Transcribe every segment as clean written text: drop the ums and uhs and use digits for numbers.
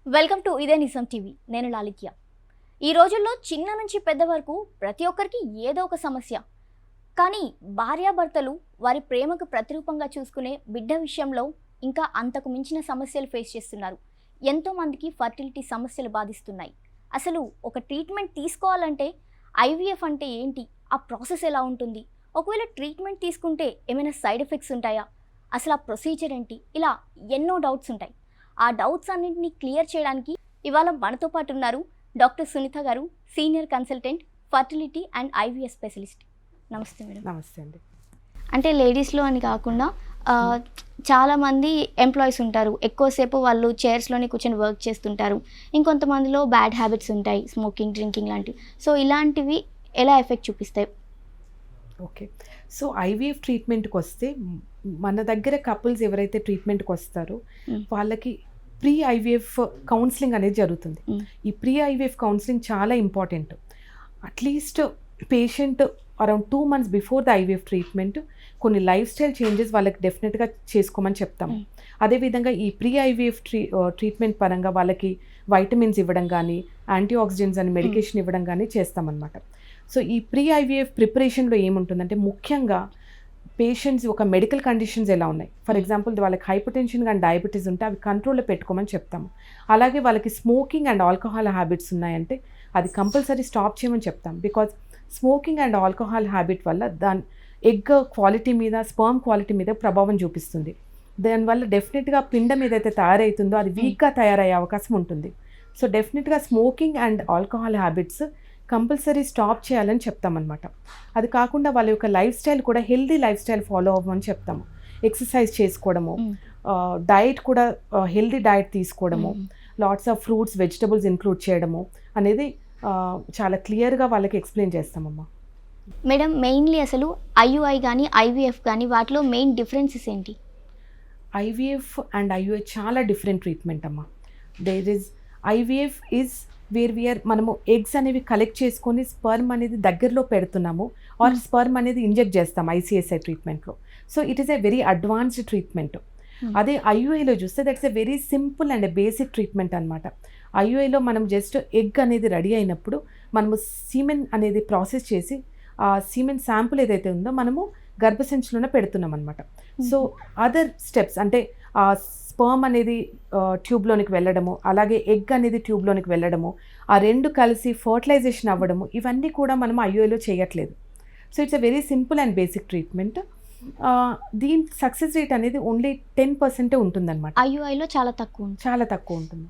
Welcome to ఇదే నిజం TV. నేను లాలిత్య. ఈ రోజుల్లో చిన్న నుంచి పెద్ద వరకు ప్రతి ఒక్కరికి ఏదో ఒక సమస్య. కానీ భార్యాభర్తలు వారి ప్రేమకు ప్రతిరూపంగా చూసుకునే బిడ్డ విషయంలో ఇంకా అంతకు మించిన సమస్యలు ఫేస్ చేస్తున్నారు. ఎంతోమందికి ఫర్టిలిటీ సమస్యలు బాధిస్తున్నాయి. అసలు ఒక ట్రీట్మెంట్ తీసుకోవాలంటే ఐవీఎఫ్ అంటే ఏంటి, ఆ ప్రాసెస్ ఎలా ఉంటుంది, ఒకవేళ ట్రీట్మెంట్ తీసుకుంటే ఏమైనా సైడ్ ఎఫెక్ట్స్ ఉంటాయా, అసలు ఆ ప్రొసీజర్ ఏంటి, ఇలా ఎన్నో డౌట్స్ ఉంటాయి. ఆ డౌట్స్ అన్నింటినీ క్లియర్ చేయడానికి ఇవాళ మనతో పాటు ఉన్నారు డాక్టర్ సునీత గారు, senior consultant, fertility and IVF specialist. నమస్తే మేడం. నమస్తే అండి. అంటే లేడీస్లో అని కాకుండా చాలామంది ఎంప్లాయీస్ ఉంటారు, ఎక్కువసేపు వాళ్ళు చైర్స్లోనే కూర్చొని వర్క్ చేస్తుంటారు. ఇంకొంతమందిలో బ్యాడ్ హ్యాబిట్స్ ఉంటాయి, స్మోకింగ్, డ్రింకింగ్ లాంటివి. సో ఇలాంటివి ఎలా ఎఫెక్ట్ చూపిస్తాయి? ఓకే, సో ఐవీఎఫ్ ట్రీట్మెంట్కి వస్తే మన దగ్గర కపుల్స్ ఎవరైతే ట్రీట్మెంట్కి వస్తారో వాళ్ళకి ప్రీ ఐవీఎఫ్ కౌన్సిలింగ్ అనేది జరుగుతుంది. ఈ ప్రీ ఐవీఎఫ్ కౌన్సిలింగ్ చాలా important. At least patient around 2 months before the IVF treatment కొన్ని లైఫ్ స్టైల్ చేంజెస్ వాళ్ళకి డెఫినెట్గా చేసుకోమని చెప్తాము. అదేవిధంగా ఈ ప్రీ ఐవీఎఫ్ ట్రీట్మెంట్ పరంగా వాళ్ళకి వైటమిన్స్ ఇవ్వడం కానీ, యాంటీ ఆక్సిడెంట్స్ అని మెడికేషన్ ఇవ్వడం కానీ చేస్తామన్నమాట. సో ఈ ప్రీ ఐవీఎఫ్ ప్రిపరేషన్లో ఏముంటుందంటే ముఖ్యంగా పేషెంట్స్ ఒక మెడికల్ కండిషన్స్ ఎలా ఉన్నాయి, ఫర్ ఎగ్జాంపుల్ వాళ్ళకి హైపర్టెన్షన్ కానీ డయాబెటీస్ ఉంటే అవి కంట్రోల్లో పెట్టుకోమని చెప్తాము. అలాగే వాళ్ళకి స్మోకింగ్ అండ్ ఆల్కహాల్ హ్యాబిట్స్ ఉన్నాయంటే అది కంపల్సరీ స్టాప్ చేయమని చెప్తాం. Because smoking and alcohol habit వల్ల దాని ఎగ్ క్వాలిటీ మీద, స్పర్మ్ క్వాలిటీ మీద ప్రభావం చూపిస్తుంది. దానివల్ల డెఫినెట్గా పిండం ఏదైతే తయారవుతుందో అది వీక్గా తయారయ్యే అవకాశం ఉంటుంది. సో డెఫినెట్గా smoking and alcohol habits compulsory stop చేయాలని చెప్తామన్నమాట. అది కాకుండా వాళ్ళ యొక్క లైఫ్ స్టైల్ కూడా హెల్దీ లైఫ్ స్టైల్ ఫాలో అవ్వమని చెప్తాము. ఎక్సర్సైజ్ చేసుకోవడము, డైట్ కూడా హెల్దీ డైట్ తీసుకోవడము, lots of fruits, vegetables include చేయడము అనేది చాలా క్లియర్గా వాళ్ళకి ఎక్స్ప్లెయిన్ చేస్తామమ్మా. మేడం, మెయిన్లీ అసలు ఐయుఐ కానీ ఐవీఎఫ్ కానీ వాటిలో మెయిన్ డిఫరెన్సెస్ ఏంటి? ఐవీఎఫ్ అండ్ ఐయుఐ చాలా డిఫరెంట్ ట్రీట్మెంట్ అమ్మా. There is IVF is where మనము ఎగ్స్ అనేవి కలెక్ట్ చేసుకొని స్పర్మ్ అనేది దగ్గరలో పెడుతున్నాము, ఆర్ స్పర్మ్ అనేది ఇంజెక్ట్ చేస్తాం ఐసిఎస్ఐ ట్రీట్మెంట్లో. So it is a very advanced treatment. అదే ఐయుఐలో చూస్తే that's a very simple and basic treatment అనమాట. ఐయుఐలో మనం జస్ట్ ఎగ్ అనేది రెడీ అయినప్పుడు మనము సీమెన్ అనేది ప్రాసెస్ చేసి ఆ సీమెన్ శాంపుల్ ఏదైతే ఉందో మనము గర్భసంచిలోనే పెడుతున్నాం అనమాట. సో అదర్ స్టెప్స్ అంటే ఆ స్పర్మ్ అనేది ట్యూబ్లోనికి వెళ్ళడము, అలాగే ఎగ్ అనేది ట్యూబ్లోనికి వెళ్ళడము, ఆ రెండు కలిసి ఫర్టిలైజేషన్ అవ్వడము, ఇవన్నీ కూడా మనం ఐయుఐలో చేయట్లేదు. So it's a very simple and basic treatment. దీని సక్సెస్ రేట్ అనేది ఓన్లీ 10% ఉంటుందన్నమాట. ఐయుఐలో చాలా తక్కువ ఉంటుంది.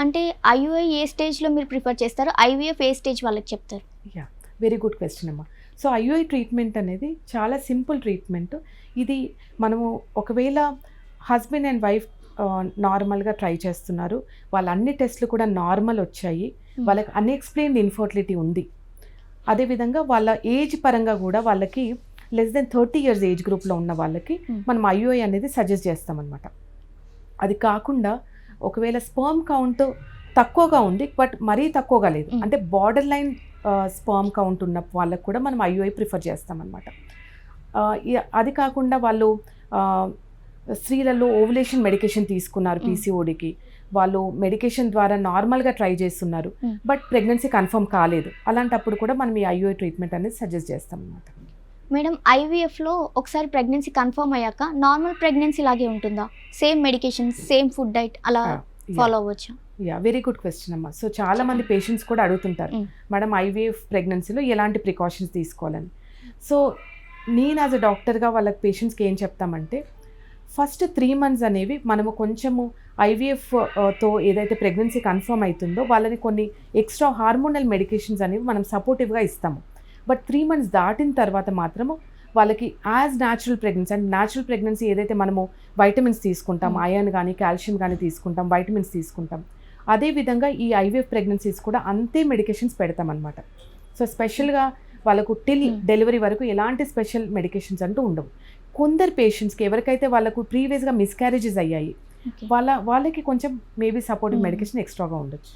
అంటే ఐయుఐ ఏ స్టేజ్లో మీరు ప్రిఫర్ చేస్తారు, ఐవీఎఫ్ ఏ స్టేజ్ వాళ్ళకి చెప్తారు? యా, వెరీ గుడ్ క్వశ్చన్ అమ్మా. సో ఐయుఐ ట్రీట్మెంట్ అనేది చాలా సింపుల్ ట్రీట్మెంట్. ఇది మనము ఒకవేళ హస్బెండ్ అండ్ వైఫ్ నార్మల్గా ట్రై చేస్తున్నారు, వాళ్ళ అన్ని టెస్ట్లు కూడా నార్మల్ వచ్చాయి, వాళ్ళకి అన్ఎక్స్ప్లెయిన్డ్ ఇన్ఫర్టిలిటీ ఉంది, అదేవిధంగా వాళ్ళ ఏజ్ పరంగా కూడా వాళ్ళకి లెస్ దెన్ 30 years ఏజ్ గ్రూప్లో ఉన్న వాళ్ళకి మనం ఐయుఐ అనేది సజెస్ట్ చేస్తామన్నమాట. అది కాకుండా ఒకవేళ స్పర్మ్ కౌంట్ తక్కువగా ఉంది బట్ మరీ తక్కువగా లేదు అంటే బార్డర్ లైన్ స్పర్మ్ కౌంట్ ఉన్న వాళ్ళకు కూడా మనం ఐయుఐ ప్రిఫర్ చేస్తామన్నమాట. అది కాకుండా వాళ్ళు స్త్రీలలో ఓవులేషన్ మెడికేషన్ తీసుకున్నారు పీసీఓడికి, వాళ్ళు మెడికేషన్ ద్వారా నార్మల్గా ట్రై చేస్తున్నారు బట్ ప్రెగ్నెన్సీ కన్ఫర్మ్ కాలేదు, అలాంటప్పుడు కూడా మనం ఈ ఐయుఐ ట్రీట్మెంట్ అనేది సజెస్ట్ చేస్తాం అన్నమాట. మేడం, ఐవీఎఫ్లో ఒకసారి ప్రెగ్నెన్సీ కన్ఫర్మ్ అయ్యాక నార్మల్ ప్రెగ్నెన్సీ లాగే ఉంటుందా? Same medication, same food diet అలా ఫాలో అవ్వచ్చా? యా, వెరీ గుడ్ క్వశ్చన్ అమ్మా. సో చాలా మంది పేషెంట్స్ కూడా అడుగుతుంటారు, మేడం ఐవీఎఫ్ ప్రెగ్నెన్సీలో ఎలాంటి ప్రికాషన్స్ తీసుకోవాలని. సో నేను యాజ్ అ డాక్టర్గా వాళ్ళకి పేషెంట్స్కి ఏం చెప్తామంటే, ఫస్ట్ 3 months అనేవి మనము కొంచెము ఐవీఎఫ్తో ఏదైతే ప్రెగ్నెన్సీ కన్ఫర్మ్ అవుతుందో వాళ్ళని కొన్ని ఎక్స్ట్రా హార్మోనల్ మెడికేషన్స్ అనేవి మనం సపోర్టివ్గా ఇస్తాము. బట్ 3 months దాటిన తర్వాత మాత్రము వాళ్ళకి as natural pregnancy, and natural pregnancy ఏదైతే మనము వైటమిన్స్ తీసుకుంటాం, ఐరన్ కానీ కాల్షియం కానీ తీసుకుంటాం, వైటమిన్స్ తీసుకుంటాం, అదేవిధంగా ఈ ఐవీఎఫ్ ప్రెగ్నెన్సీస్ కూడా అంతే మెడికేషన్స్ పెడతాం అనమాట. సో స్పెషల్గా వాళ్ళకు టిల్ డెలివరీ వరకు ఎలాంటి స్పెషల్ మెడికేషన్స్ అంటూ ఉండవు. కొందరు పేషెంట్స్కి ఎవరికైతే వాళ్ళకు ప్రీవియస్గా మిస్క్యారేజెస్ అయ్యాయి వాళ్ళకి కొంచెం మేబీ సపోర్టివ్ మెడికేషన్ ఎక్స్ట్రాగా ఉండొచ్చు.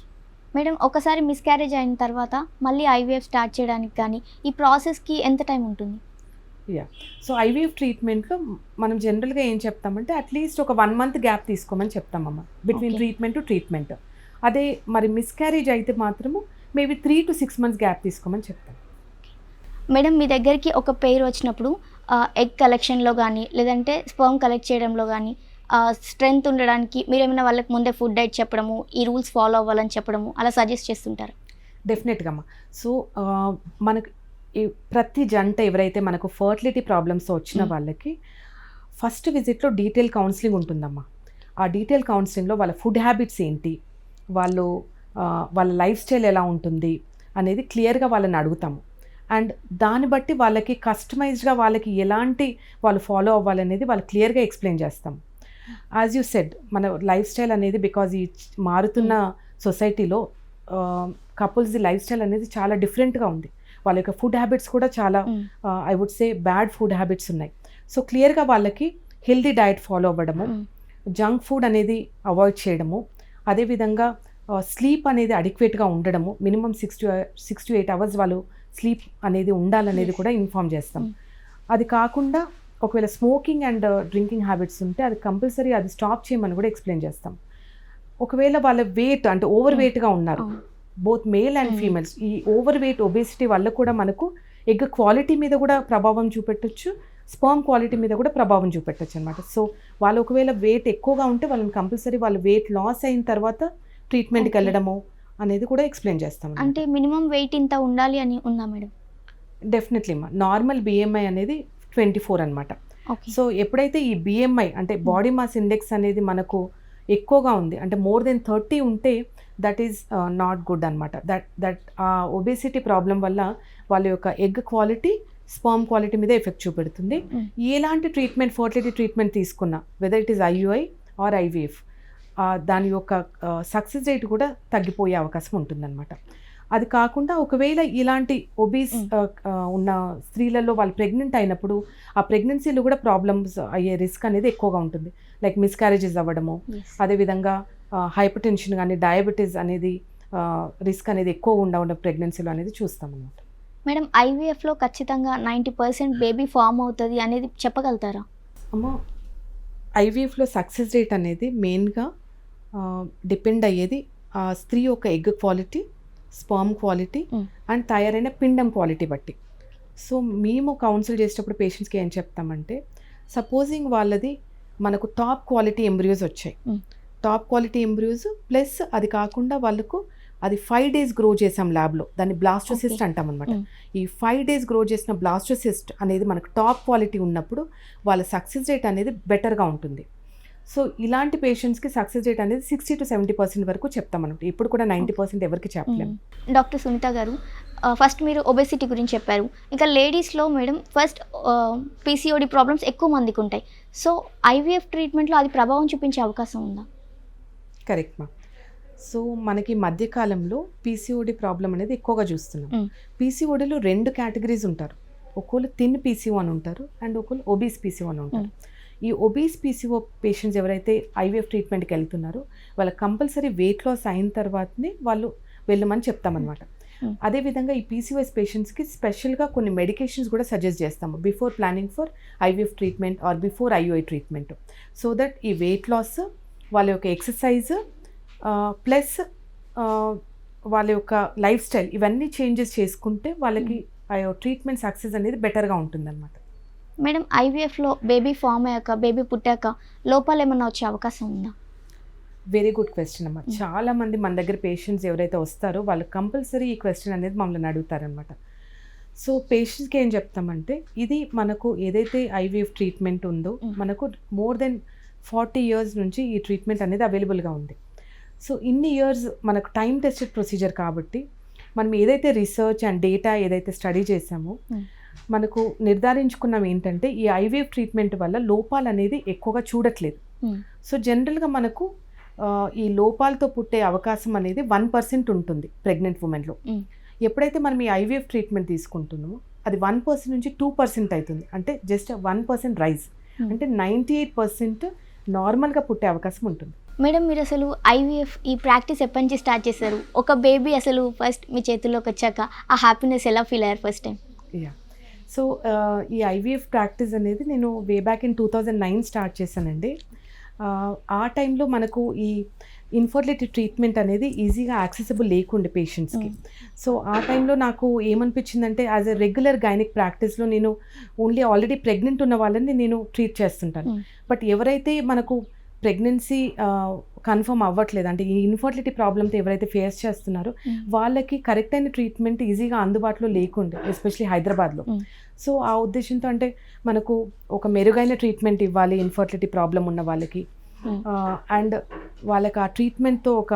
మేడం, ఒకసారి మిస్క్యారేజ్ అయిన తర్వాత మళ్ళీ ఐవీఎఫ్ స్టార్ట్ చేయడానికి కానీ ఈ ప్రాసెస్కి ఎంత టైం ఉంటుంది? సో ఐవీఎఫ్ ట్రీట్మెంట్లో మనం జనరల్గా ఏం చెప్తామంటే అట్లీస్ట్ ఒక 1 month గ్యాప్ తీసుకోమని చెప్తామమ్మా between Okay. Treatment to treatment. అదే మరి మిస్క్యారేజ్ అయితే మాత్రము మేబీ 3 to 6 months గ్యాప్ తీసుకోమని చెప్తాం. మేడం మీ దగ్గరికి ఒక పెయిర్ వచ్చినప్పుడు ఎగ్ కలెక్షన్లో కానీ లేదంటే స్పర్మ్ కలెక్ట్ చేయడంలో కానీ స్ట్రెంగ్త్ ఉండడానికి మీరేమైనా వాళ్ళకి ముందే ఫుడ్ డైట్ చెప్పడము, ఈ రూల్స్ ఫాలో అవ్వాలని చెప్పడము అలా సజెస్ట్ చేస్తుంటారు? డెఫినెట్గా అమ్మా. సో మనకు ఈ ప్రతి జంట ఎవరైతే మనకు ఫర్టిలిటీ ప్రాబ్లమ్స్ వచ్చిన వాళ్ళకి ఫస్ట్ విజిట్లో డీటెయిల్ కౌన్సిలింగ్ ఉంటుందమ్మా. ఆ డీటెయిల్ కౌన్సిలింగ్లో వాళ్ళ ఫుడ్ హ్యాబిట్స్ ఏంటి, వాళ్ళ లైఫ్ స్టైల్ ఎలా ఉంటుంది అనేది క్లియర్గా వాళ్ళని అడుగుతాము. అండ్ దాన్ని బట్టి వాళ్ళకి కస్టమైజ్డ్గా వాళ్ళకి ఎలాంటి వాళ్ళు ఫాలో అవ్వాలనేది వాళ్ళు క్లియర్గా ఎక్స్ప్లెయిన్ చేస్తాం. యాజ్ యూ సెడ్ మన లైఫ్ స్టైల్ అనేది బికాజ్ ఈ మారుతున్న సొసైటీలో కపుల్స్ది లైఫ్ స్టైల్ అనేది చాలా డిఫరెంట్గా ఉంది. వాళ్ళ యొక్క ఫుడ్ హ్యాబిట్స్ కూడా చాలా I would say bad food habits ఉన్నాయి. సో క్లియర్గా వాళ్ళకి హెల్దీ డైట్ ఫాలో అవ్వడము, జంక్ ఫుడ్ అనేది అవాయిడ్ చేయడము, అదేవిధంగా స్లీప్ అనేది అడిక్వేట్గా ఉండడము, మినిమం 6 to 8 hours వాళ్ళు స్లీప్ అనేది ఉండాలనేది కూడా ఇన్ఫామ్ చేస్తాం. అది కాకుండా ఒకవేళ స్మోకింగ్ అండ్ డ్రింకింగ్ హ్యాబిట్స్ ఉంటే అది కంపల్సరీ అది స్టాప్ చేయమని కూడా ఎక్స్ప్లెయిన్ చేస్తాం. ఒకవేళ వాళ్ళ వెయిట్ అంటే ఓవర్ వెయిట్గా ఉన్నారు, బోత్ మేల్ అండ్ ఫీమేల్స్, ఈ ఓవర్ వెయిట్ ఒబేసిటీ వల్ల కూడా మనకు ఎగ్ క్వాలిటీ మీద కూడా ప్రభావం చూపెట్టచ్చు, స్పర్మ్ క్వాలిటీ మీద కూడా ప్రభావం చూపెట్టచ్చు అనమాట. సో వాళ్ళు ఒకవేళ వెయిట్ ఎక్కువగా ఉంటే వాళ్ళని కంపల్సరీ వాళ్ళు వెయిట్ లాస్ అయిన తర్వాత ట్రీట్మెంట్కి వెళ్ళడము అనేది కూడా ఎక్స్ప్లెయిన్ చేస్తాం. అంటే మినిమం వెయిట్ ఇంత ఉండాలి అని ఉందా మేడం? డెఫినెట్లీ అమ్మా. నార్మల్ బిఎంఐ అనేది 24 అనమాట. ఓకే. సో ఎప్పుడైతే ఈ బిఎంఐ అంటే బాడీ మాస్ ఇండెక్స్ అనేది మనకు ఎక్కువగా ఉంది అంటే more than 30 ఉంటే దట్ ఈజ్ నాట్ గుడ్ అనమాట. దట్ ఆ ఒబేసిటీ ప్రాబ్లం వల్ల వాళ్ళ యొక్క ఎగ్ క్వాలిటీ, స్పర్మ్ క్వాలిటీ మీద ఎఫెక్ట్ చూపెడుతుంది. ఎలాంటి ట్రీట్మెంట్, ఫర్టిలిటీ ట్రీట్మెంట్ తీసుకున్నా whether it is IUI or IVF, దాని యొక్క సక్సెస్ రేట్ కూడా తగ్గిపోయే అవకాశం ఉంటుందన్నమాట. అది కాకుండా ఒకవేళ ఇలాంటి ఒబీస్ ఉన్న స్త్రీలలో వాళ్ళు ప్రెగ్నెంట్ అయినప్పుడు ఆ ప్రెగ్నెన్సీలో కూడా ప్రాబ్లమ్స్ అయ్యే రిస్క్ అనేది ఎక్కువగా ఉంటుంది. లైక్ మిస్క్యారేజెస్ అవ్వడము, అదేవిధంగా హైపర్ టెన్షన్ కానీ డయాబెటీస్ అనేది రిస్క్ అనేది ఎక్కువ ఉన్న ప్రెగ్నెన్సీలో అనేది చూస్తాం అన్నమాట. మేడం ఐవీఎఫ్లో ఖచ్చితంగా 90% బేబీ ఫామ్ అవుతుంది అనేది చెప్పగలుగుతారా? అమ్మా, ఐవీఎఫ్లో సక్సెస్ రేట్ అనేది మెయిన్గా డిపెండ్ అయ్యేది ఆ స్త్రీ యొక్క egg quality, sperm quality and తయారైన పిండం క్వాలిటీ బట్టి. సో మేము కౌన్సిల్ చేసేటప్పుడు పేషెంట్స్కి ఏం చెప్తామంటే, సపోజింగ్ వాళ్ళది మనకు టాప్ క్వాలిటీ ఎంబ్రియోస్ వచ్చాయి, టాప్ క్వాలిటీ ఎంబ్రియోస్ ప్లస్ అది కాకుండా వాళ్ళకు అది 5 days గ్రో చేసాం ల్యాబ్లో, దాన్ని బ్లాస్టోసిస్ట్ అంటాం అనమాట. ఈ 5 days గ్రో చేసిన బ్లాస్టోసిస్ట్ అనేది మనకు టాప్ క్వాలిటీ ఉన్నప్పుడు వాళ్ళ సక్సెస్ రేట్ అనేది బెటర్గా ఉంటుంది. సో ఇలాంటి పేషెంట్స్కి సక్సెస్ రేట్ అనేది 60 to 70% వరకు చెప్తామన్నమాట. ఇప్పుడు కూడా 90% ఎవరికి చెప్పలేము. డాక్టర్ సునీత గారు, ఫస్ట్ మీరు ఒబేసిటీ గురించి చెప్పారు. ఇంకా లేడీస్లో మేడం ఫస్ట్ పీసీఓడి ప్రాబ్లమ్స్ ఎక్కువ మందికి ఉంటాయి. సో ఐవీఎఫ్ ట్రీట్మెంట్లో అది ప్రభావం చూపించే అవకాశం ఉందా? కరెక్ట్ మా. సో మనకి మధ్యకాలంలో పీసీఓడి ప్రాబ్లం అనేది ఎక్కువగా చూస్తున్నాం. పీసీఓడిలో 2 కేటగిరీస్ ఉంటారు. ఒకళ్ళు థిన్ పీసీఓ అని ఉంటారు అండ్ ఒకళ్ళు ఒబీస్ పీసీఓ అని ఉంటారు. ఈ ఒబీస్ పీసీఓ పేషెంట్స్ ఎవరైతే ఐవీఎఫ్ ట్రీట్మెంట్కి వెళ్తున్నారో వాళ్ళకి కంపల్సరీ వెయిట్ లాస్ అయిన తర్వాతనే వాళ్ళు వెళ్ళమని చెప్తామన్నమాట. అదేవిధంగా ఈ పీసీఓఎస్ పేషెంట్స్కి స్పెషల్గా కొన్ని మెడికేషన్స్ కూడా సజెస్ట్ చేస్తాము before planning for IVF treatment are before IUI treatment. So that ఈ వెయిట్ లాస్, వాళ్ళ యొక్క ఎక్సర్సైజ్ ప్లస్ వాళ్ళ యొక్క లైఫ్ స్టైల్ ఇవన్నీ చేంజెస్ చేసుకుంటే వాళ్ళకి ఆ ట్రీట్మెంట్ సక్సెస్ అనేది బెటర్గా ఉంటుందన్నమాట. మేడం ఐవీఎఫ్లో బేబీ ఫామ్ అయ్యాక, బేబీ పుట్టాక లోపాలు ఏమన్నా వచ్చే అవకాశం ఉందా? వెరీ గుడ్ క్వశ్చన్ అమ్మా. చాలామంది మన దగ్గర పేషెంట్స్ ఎవరైతే వస్తారో వాళ్ళు కంపల్సరీ ఈ క్వశ్చన్ అనేది మమ్మల్ని అడుగుతారనమాట. సో పేషెంట్స్కి ఏం చెప్తామంటే, ఇది మనకు ఏదైతే ఐవీఎఫ్ ట్రీట్మెంట్ ఉందో మనకు more than 40 years నుంచి ఈ ట్రీట్మెంట్ అనేది అవైలబుల్గా ఉంది. సో ఇన్ని ఇయర్స్ మనకు టైం టెస్టెడ్ ప్రొసీజర్ కాబట్టి మనం ఏదైతే రీసెర్చ్ అండ్ డేటా ఏదైతే స్టడీ చేసామో మనకు నిర్ధారించుకున్నాం ఏంటంటే, ఈ ఐవీఎఫ్ ట్రీట్మెంట్ వల్ల లోపాలు అనేది ఎక్కువగా చూడట్లేదు. సో జనరల్గా మనకు ఈ లోపాలతో పుట్టే అవకాశం అనేది 1% ఉంటుంది ప్రెగ్నెంట్ ఉమెన్లో. ఎప్పుడైతే మనం ఈ ఐవీఎఫ్ ట్రీట్మెంట్ తీసుకుంటున్నామో అది 1% నుంచి 2% అవుతుంది. అంటే జస్ట్ 1% రైజ్, అంటే 98% నార్మల్గా పుట్టే అవకాశం ఉంటుంది. మేడం మీరు అసలు ఐవీఎఫ్ ఈ ప్రాక్టీస్ ఎప్పటి నుంచి స్టార్ట్ చేశారు? ఒక బేబీ అసలు ఫస్ట్ మీ చేతుల్లోకి వచ్చాక ఆ హ్యాపీనెస్ ఎలా ఫీల్ అయ్యారు ఫస్ట్ టైం? యా, సో ఈ ఐవీఎఫ్ ప్రాక్టీస్ అనేది నేను వే బ్యాక్ ఇన్ 2009 స్టార్ట్ చేశానండి. ఆ టైంలో మనకు ఈ ఇన్ఫర్టిలిటీ ట్రీట్మెంట్ అనేది ఈజీగా యాక్సెసిబుల్ లేకుండే పేషెంట్స్కి. సో ఆ టైంలో నాకు ఏమనిపించిందంటే యాజ్ ఎ రెగ్యులర్ గైనిక్ ప్రాక్టీస్లో నేను ఆల్రెడీ ప్రెగ్నెంట్ ఉన్న వాళ్ళని నేను ట్రీట్ చేస్తుంటాను. బట్ ఎవరైతే మనకు ప్రెగ్నెన్సీ కన్ఫర్మ్ అవ్వట్లేదు, అంటే ఈ ఇన్ఫర్టిలిటీ ప్రాబ్లమ్తో ఎవరైతే ఫేస్ చేస్తున్నారో వాళ్ళకి కరెక్ట్ అయిన ట్రీట్మెంట్ ఈజీగా అందుబాటులో లేకుండే, ఎస్పెషలీ హైదరాబాద్లో. సో ఆ ఉద్దేశంతో అంటే మనకు ఒక మెరుగైన ట్రీట్మెంట్ ఇవ్వాలి ఇన్ఫర్టిలిటీ ప్రాబ్లం ఉన్న వాళ్ళకి, అండ్ వాళ్ళకి ఆ ట్రీట్మెంట్తో ఒక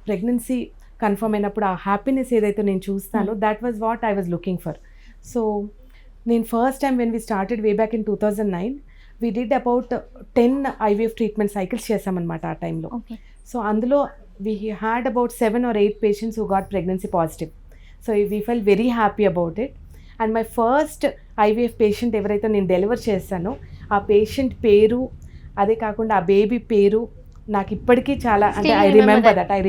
ప్రెగ్నెన్సీ కన్ఫర్మ్ అయినప్పుడు ఆ హ్యాపీనెస్ ఏదైతే నేను చూస్తానో that was what I was looking for. So నేను first time when we started way back in 2009 we did about 10 IVF treatment cycles చేసామన్నమాట ఆ టైంలో. సో అందులో we had about 7 or 8 patients who got pregnancy positive. So we fell very happy about it. And my first IVF patient ఎవరైతే నేను deliver చేశానో ఆ patient పేరు, అదే కాకుండా ఆ బేబీ పేరు నాకు ఇప్పటికీ చాలా, అంటే I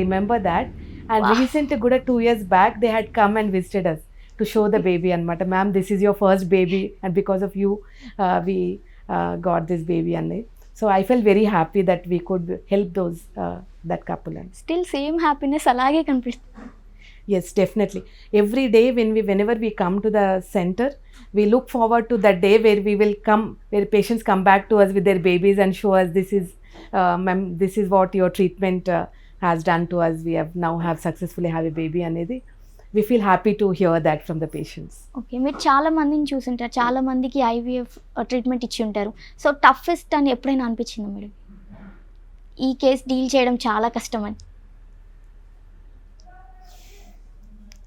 remember that. And recent కూడా 2 years back they had come and visited us to show the baby అనమాట. Ma'am this is your first baby and because of you we got this baby and so I felt very happy that we could help that couple. And still same happiness అలాగే కనిపిస్తుంది. yes, definitely every day whenever we come to the center we look forward to that day where we will come, where patients come back to us with their babies and show us ma'am this is what your treatment has done to us, we have now successfully have a baby అనేది we feel happy to hear that from the patients. Okay, మీరు చాలా మందిని చూసుంటారు, చాలా మందికి IVF treatment ఇచ్చి ఉంటారు. So toughest అని ఎప్పుడైనా అనిపించిందా మేడం ఈ కేసు డీల్ చేయడం చాలా కష్టమని?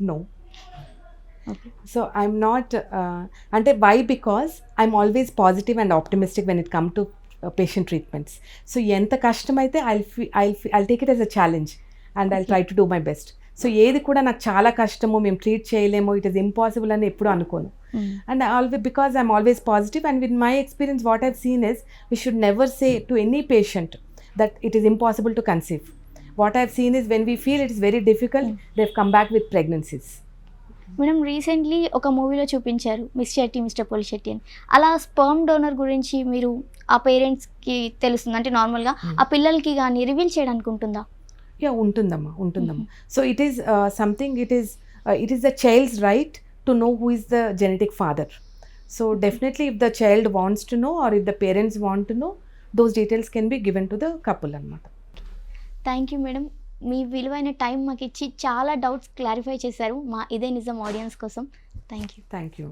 No. Okay. So I'm not ante why, because I'm always positive and optimistic when it come to patient treatments. So enta kashtam aithe I'll take it as a challenge and I'll try to do my best. So ఏది కూడా నాకు చాలా కష్టము, మేము treat చేయలేము, it is impossible అని ఎప్పుడు అనుకోను. And because I'm always positive and with my experience what I've seen is we should never say to any patient that it is impossible to conceive. What I've seen is when we feel it is very difficult they come back with pregnancies. Madam recently ఒక మూవీలో చూపించారు miss Shetty mister Polisetty అని. అలా sperm donor గురించి మీరు ఆ పేరెంట్స్కి తెలుస్తుంది అంటే నార్మల్గా ఆ పిల్లలకి కానీ రివీల్ చేయడానికి ఉంటుందా? యా, ఉంటుందమ్మా. So it is something, it is the child's right to know who is the genetic father. So definitely if the child wants to know or if the parents want to know, those details can be given to the couple అనమాట. Thank you madam, మీ విలువైన time మాకు ఇచ్చి చాలా doubts clarify చేశారు మా ఇదే నిజం ఆడియన్స్ కోసం. Thank you.